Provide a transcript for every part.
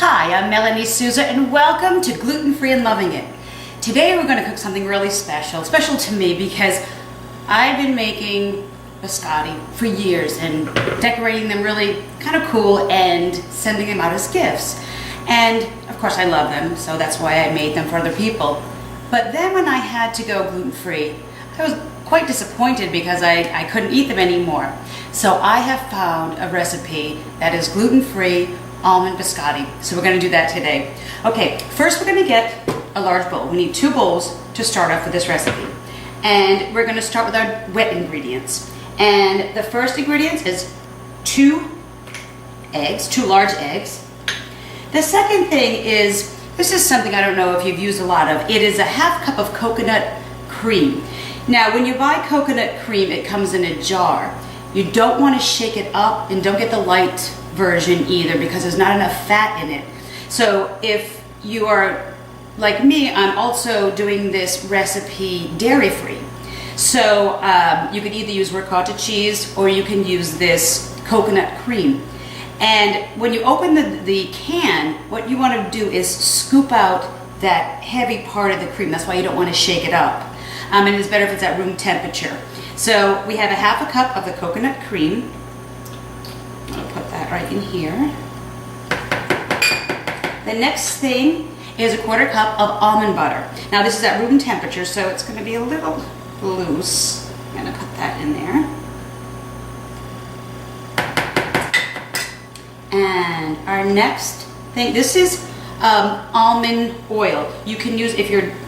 Hi, I'm Melanie Souza and welcome to Gluten-free and Loving It. Today we're going to cook something really special to me because I've been making biscotti for years and decorating them really kind of cool and sending them out as gifts. And of course I love them, so that's why I made them for other people. But then when I had to go gluten-free, I was quite disappointed because I couldn't eat them anymore. So I have found a recipe that is gluten-free almond biscotti. So we're going to do that today. Okay, first we're going to get a large bowl. We need 2 bowls to start off with this recipe. And we're going to start with our wet ingredients. And the first ingredient is 2 eggs, 2 large eggs. The second thing is, this is something I don't know if you've used a lot of. It is a 1/2 cup of coconut cream. Now when you buy coconut cream, it comes in a jar. You don't want to shake it up, and don't get the light version either because there's not enough fat in it. So if you are like me, I'm also doing this recipe dairy-free. So you can either use ricotta cheese or you can use this coconut cream. And when you open the can, what you want to do is scoop out that heavy part of the cream. That's why you don't want to shake it up. And it's better if it's at room temperature. So we have a 1/2 cup of the coconut cream. I'll put that right in here. The next thing is a 1/4 cup of almond butter. Now this is at room temperature, so it's going to be a little loose. I'm going to put that in there. And our next thing, this is almond oil. You can use,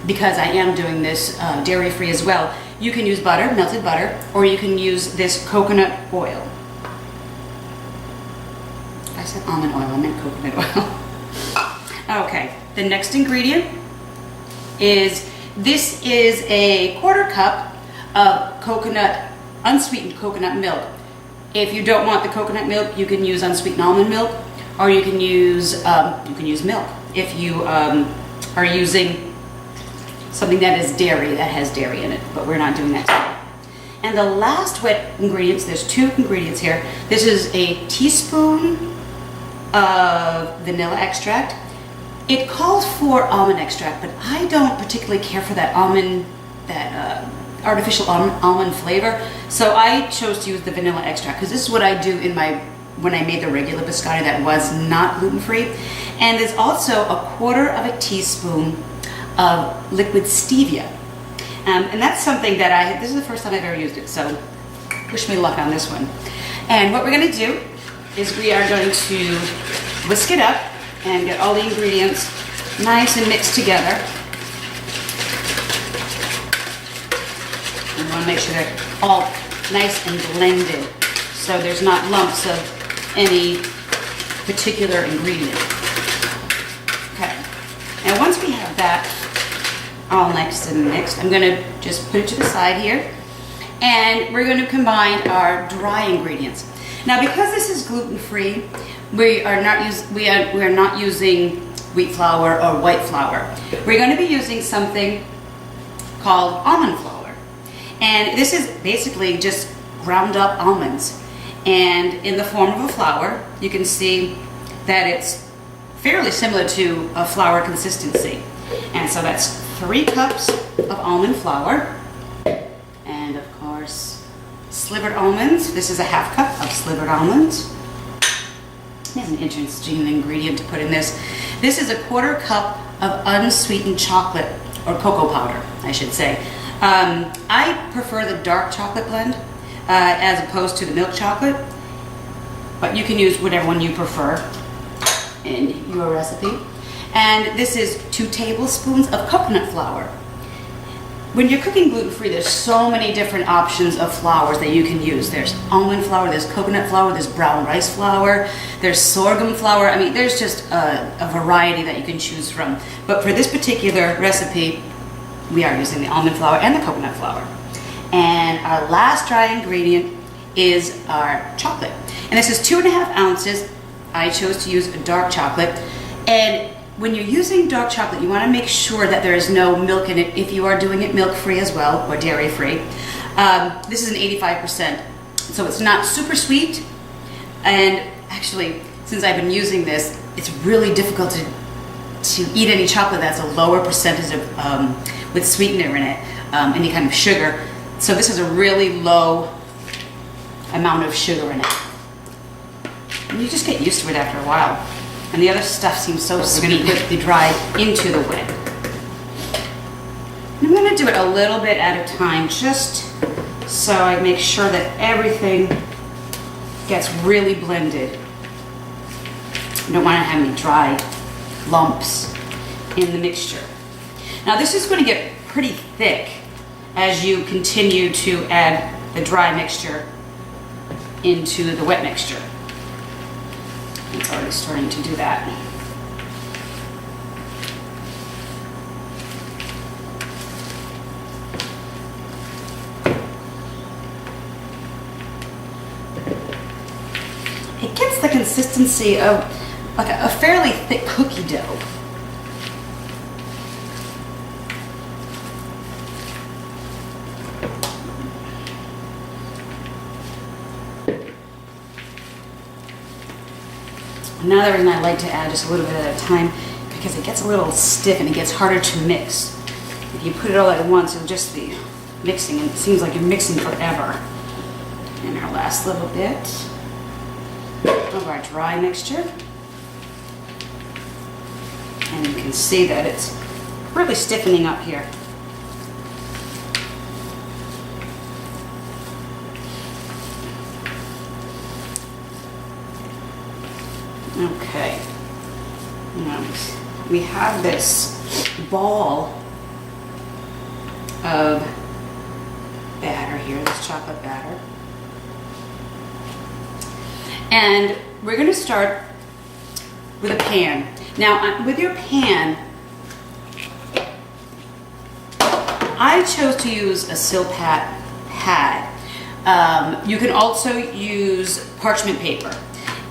because I am doing this dairy-free as well, you can use butter, melted butter, or you can use this coconut oil. I said almond oil, I meant coconut oil. Okay, the next ingredient is, this is a 1/4 cup of unsweetened coconut milk. If you don't want the coconut milk, you can use unsweetened almond milk, or you can use milk. If you are using something that is dairy, that has dairy in it, but we're not doing that today. And the last wet ingredients, there's 2 ingredients here. This is a teaspoon of vanilla extract. It calls for almond extract, but I don't particularly care for that artificial almond flavor, so I chose to use the vanilla extract because this is what I do when I made the regular biscotti that was not gluten-free. And there's also a 1/4 of a teaspoon of liquid stevia, and that's something that this is the first time I've ever used it, so wish me luck on this one. And what we're going to do is we are going to whisk it up and get all the ingredients nice and mixed together. You want to make sure they're all nice and blended so there's not lumps of any particular ingredient. Okay, and once we have that all nice and mixed, I'm going to just put it to the side here, and we're going to combine our dry ingredients. Now because this is gluten-free, we are not using wheat flour or white flour. We're going to be using something called almond flour. And this is basically just ground up almonds. And in the form of a flour, you can see that it's fairly similar to a flour consistency. And so that's 3 cups of almond flour. And of course, slivered almonds. This is a 1/2 cup of slivered almonds. There's an interesting ingredient to put in this. This is a 1/4 cup of unsweetened chocolate, or cocoa powder, I should say. I prefer the dark chocolate blend as opposed to the milk chocolate, but you can use whatever one you prefer in your recipe. And this is 2 tablespoons of coconut flour. When you're cooking gluten-free, there's so many different options of flours that you can use. There's almond flour, there's coconut flour, there's brown rice flour, there's sorghum flour. I mean, there's just a variety that you can choose from. But for this particular recipe, we are using the almond flour and the coconut flour. And our last dry ingredient is our chocolate. And this is 2.5 ounces. I chose to use a dark chocolate. And when you're using dark chocolate, you want to make sure that there is no milk in it if you are doing it milk-free as well, or dairy-free. This is an 85%, so it's not super sweet. And actually, since I've been using this, it's really difficult to eat any chocolate that's a lower percentage of with sweetener in it, any kind of sugar. So this is a really low amount of sugar in it. And you just get used to it after a while. And the other stuff seems so sweet. We're going to put the dry into the wet. And I'm going to do it a little bit at a time, just so I make sure that everything gets really blended. You don't want to have any dry lumps in the mixture. Now this is going to get pretty thick as you continue to add the dry mixture into the wet mixture. It's already starting to do that. It gets the consistency of like a fairly thick cookie dough. Another reason I like to add just a little bit at a time, because it gets a little stiff and it gets harder to mix. If you put it all at once, it'll just be mixing, and it seems like you're mixing forever. And our last little bit of our dry mixture. And you can see that it's really stiffening up here. Okay, now we have this ball of batter here, this chocolate batter. And we're going to start with a pan. Now, with your pan, I chose to use a Silpat pad. You can also use parchment paper.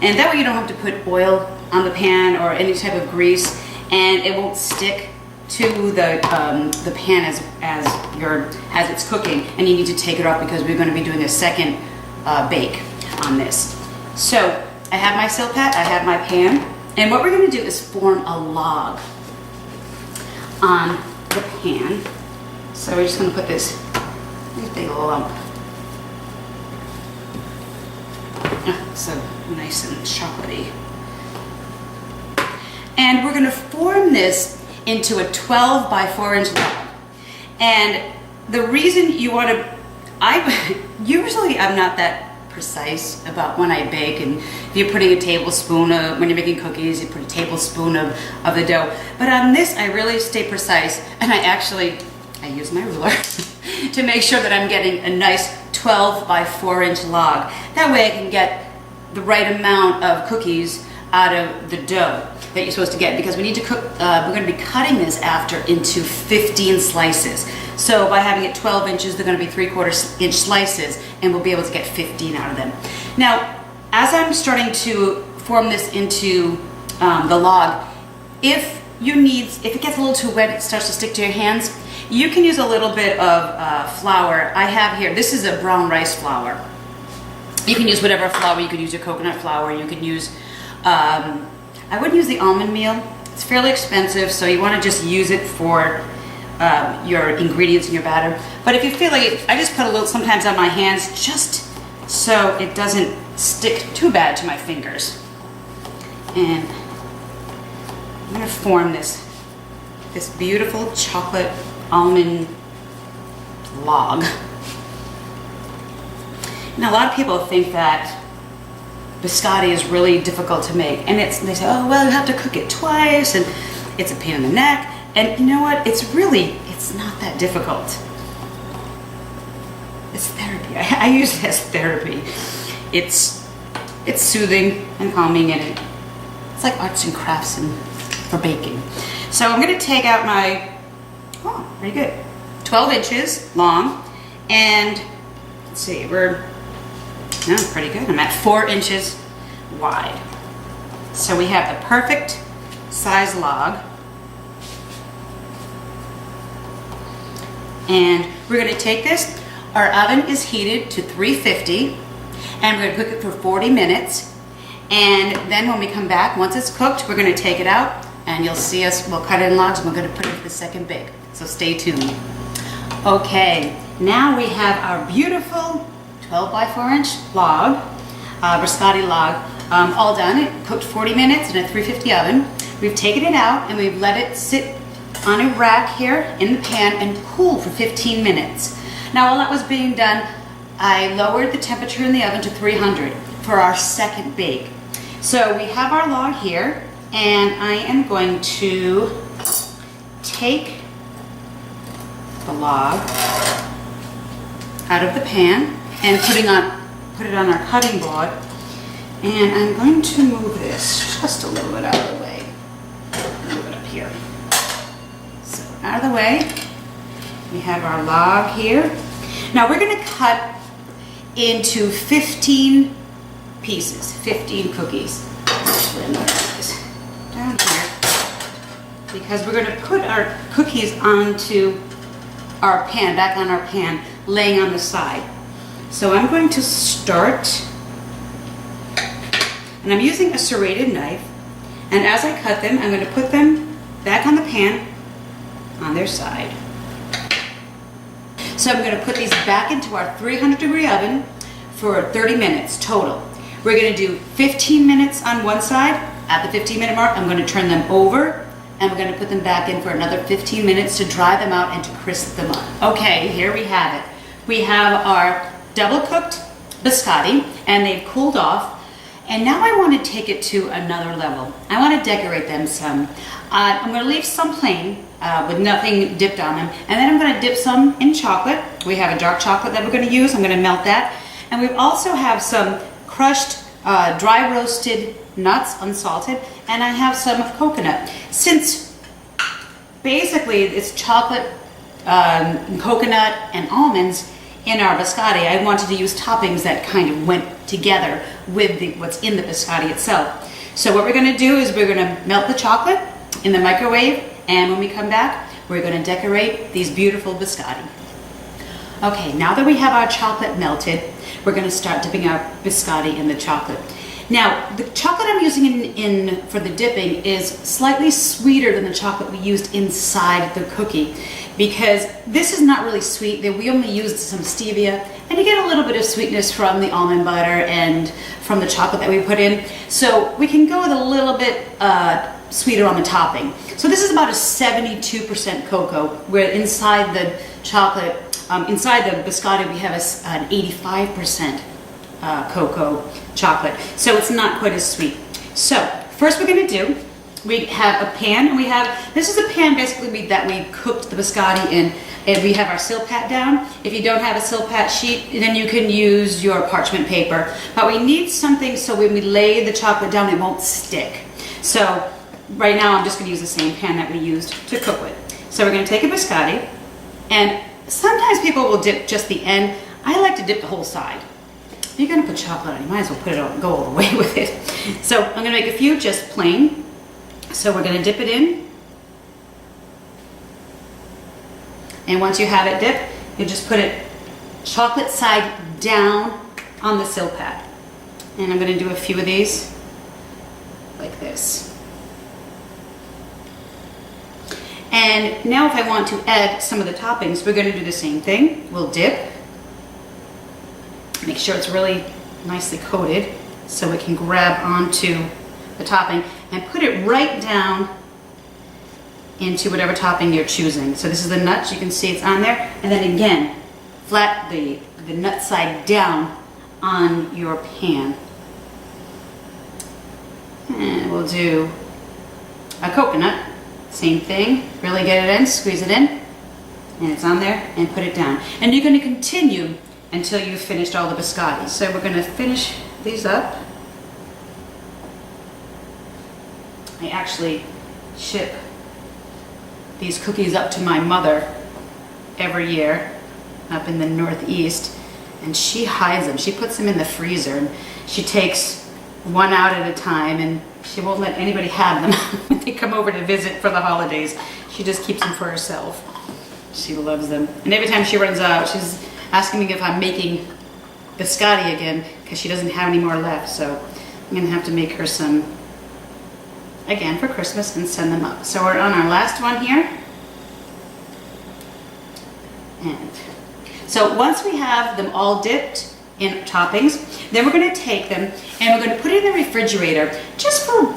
And that way you don't have to put oil on the pan or any type of grease, and it won't stick to the pan as it's cooking. And you need to take it off because we're going to be doing a second bake on this. So I have my Silpat, I have my pan, and what we're going to do is form a log on the pan. So we're just going to put this big lump. So nice and chocolatey. And we're going to form this into a 12 by 4 inch log. And the reason you want to, usually I'm not that precise about when I bake, and if you're putting a tablespoon of, when you're making cookies, you put a tablespoon of the dough. But on this, I really stay precise, and I use my ruler to make sure that I'm getting a nice 12 by 4 inch log. That way I can get the right amount of cookies out of the dough that you're supposed to get, because we need to cook, we're going to be cutting this after into 15 slices. So by having it 12 inches, they're going to be 3/4 inch slices, and we'll be able to get 15 out of them. Now, as I'm starting to form this into the log, if it gets a little too wet, it starts to stick to your hands, you can use a little bit of flour. I have here, this is a brown rice flour. You can use whatever flour. You could use your coconut flour. You can use, I wouldn't use the almond meal. It's fairly expensive, so you want to just use it for your ingredients in your batter. But if you feel like it, I just put a little sometimes on my hands just so it doesn't stick too bad to my fingers. And I'm going to form this beautiful chocolate almond log. Now, a lot of people think that biscotti is really difficult to make, and they say, oh, well, you have to cook it twice, and it's a pain in the neck. And you know what? It's not that difficult. It's therapy. I use it as therapy. It's soothing and calming, and it's like arts and crafts for baking. So I'm going to take out my, very good, 12 inches long, and let's see, pretty good. I'm at 4 inches wide. So we have the perfect size log. And we're going to take this. Our oven is heated to 350, and we're going to cook it for 40 minutes. And then when we come back, once it's cooked, we're gonna take it out and you'll see us, we'll cut it in logs and we're gonna put it in the second bake. So stay tuned. Okay, now we have our beautiful 12 by 4 inch log, Biscotti log, all done. It cooked 40 minutes in a 350 oven. We've taken it out and we've let it sit on a rack here in the pan and cool for 15 minutes. Now while that was being done, I lowered the temperature in the oven to 300 for our second bake. So we have our log here and I am going to take the log out of the pan and put it on our cutting board. And I'm going to move this just a little bit out of the way. Move it up here. So out of the way, we have our log here. Now we're going to cut into 15 pieces, 15 cookies. Actually, I'm going to put this down here because we're going to put our cookies onto our pan, back on our pan, laying on the side. So I'm going to start, and I'm using a serrated knife, and as I cut them, I'm going to put them back on the pan on their side. So I'm going to put these back into our 300-degree oven for 30 minutes total. We're going to do 15 minutes on one side. At the 15-minute mark, I'm going to turn them over and we're going to put them back in for another 15 minutes to dry them out and to crisp them up. Okay, here we have it. We have our double-cooked biscotti and they've cooled off. And now I want to take it to another level. I want to decorate them some. I'm going to leave some plain with nothing dipped on them. And then I'm going to dip some in chocolate. We have a dark chocolate that we're going to use. I'm going to melt that. And we also have some crushed dry roasted nuts, unsalted, and I have some coconut. Since basically it's chocolate, coconut, and almonds in our biscotti, I wanted to use toppings that kind of went together with what's in the biscotti itself. So what we're going to do is we're going to melt the chocolate in the microwave, and when we come back, we're going to decorate these beautiful biscotti. Okay, now that we have our chocolate melted, we're going to start dipping our biscotti in the chocolate. Now, the chocolate I'm using for the dipping is slightly sweeter than the chocolate we used inside the cookie, because this is not really sweet. We only used some stevia, and you get a little bit of sweetness from the almond butter and from the chocolate that we put in. So we can go with a little bit sweeter on the topping. So this is about a 72% cocoa, where inside the chocolate, inside the biscotti, we have an 85% cocoa chocolate. So it's not quite as sweet. So first we're going to do, we have a pan, and this is a pan basically that we cooked the biscotti in, and we have our silpat down. If you don't have a silpat sheet, then you can use your parchment paper. But we need something so when we lay the chocolate down, it won't stick. So right now I'm just going to use the same pan that we used to cook with. So we're going to take a biscotti, and sometimes people will dip just the end. I like to dip the whole side. If you're going to put chocolate on, you might as well put it on, go all the way with it. So I'm going to make a few just plain. So we're going to dip it in. And once you have it dipped, you just put it chocolate side down on the silpat. And I'm going to do a few of these like this. And now if I want to add some of the toppings, we're going to do the same thing. We'll dip. Make sure it's really nicely coated so it can grab onto the topping, and put it right down into whatever topping you're choosing. So this is the nuts, you can see it's on there, and then again, flat the nut side down on your pan. And we'll do a coconut, same thing, really get it in, squeeze it in, and it's on there, and put it down. And you're going to continue until you've finished all the biscotti. So we're going to finish these up. I actually ship these cookies up to my mother every year up in the Northeast, and she hides them. She puts them in the freezer, and she takes one out at a time, and she won't let anybody have them when they come over to visit for the holidays. She just keeps them for herself. She loves them. And every time she runs out, she's asking me if I'm making biscotti again, because she doesn't have any more left. So I'm gonna have to make her some, again, for Christmas and send them up. So we're on our last one here. And so once we have them all dipped in toppings, then we're gonna take them and we're gonna put it in the refrigerator just for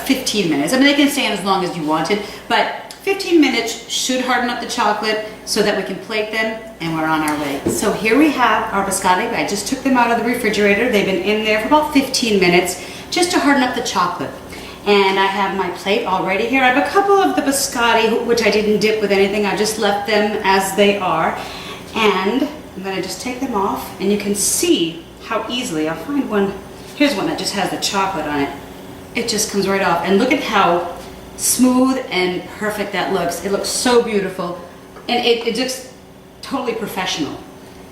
15 minutes. I mean, they can stay in as long as you wanted, but 15 minutes should harden up the chocolate so that we can plate them, and we're on our way. So here we have our biscotti. I just took them out of the refrigerator. They've been in there for about 15 minutes just to harden up the chocolate. And I have my plate all ready here. I have a couple of the biscotti, which I didn't dip with anything. I just left them as they are. And I'm gonna just take them off, and you can see how easily, I'll find one. Here's one that just has the chocolate on it. It just comes right off. And look at how smooth and perfect that looks. It looks so beautiful. And it looks totally professional.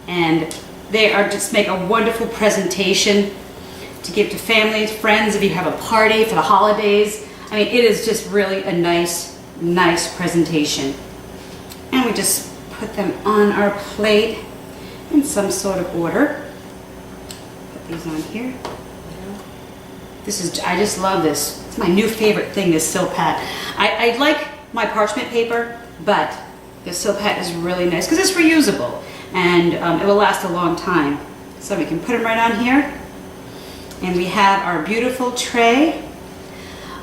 And they are just make a wonderful presentation to give to family, friends, if you have a party for the holidays. I mean, it is just really a nice, nice presentation. And we just put them on our plate in some sort of order. Put these on here. This is, I just love this. It's my new favorite thing, this Silpat. I like my parchment paper, but this Silpat is really nice because it's reusable and it will last a long time. So we can put them right on here. And we have our beautiful tray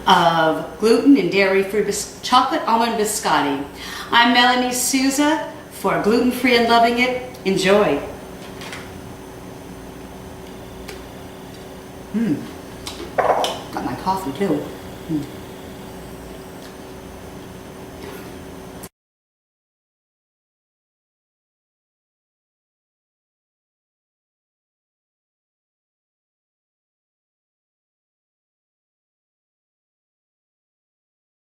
of gluten and dairy-free chocolate almond biscotti. I'm Melanie Souza for Gluten-free and Loving It. Enjoy. Got my coffee too.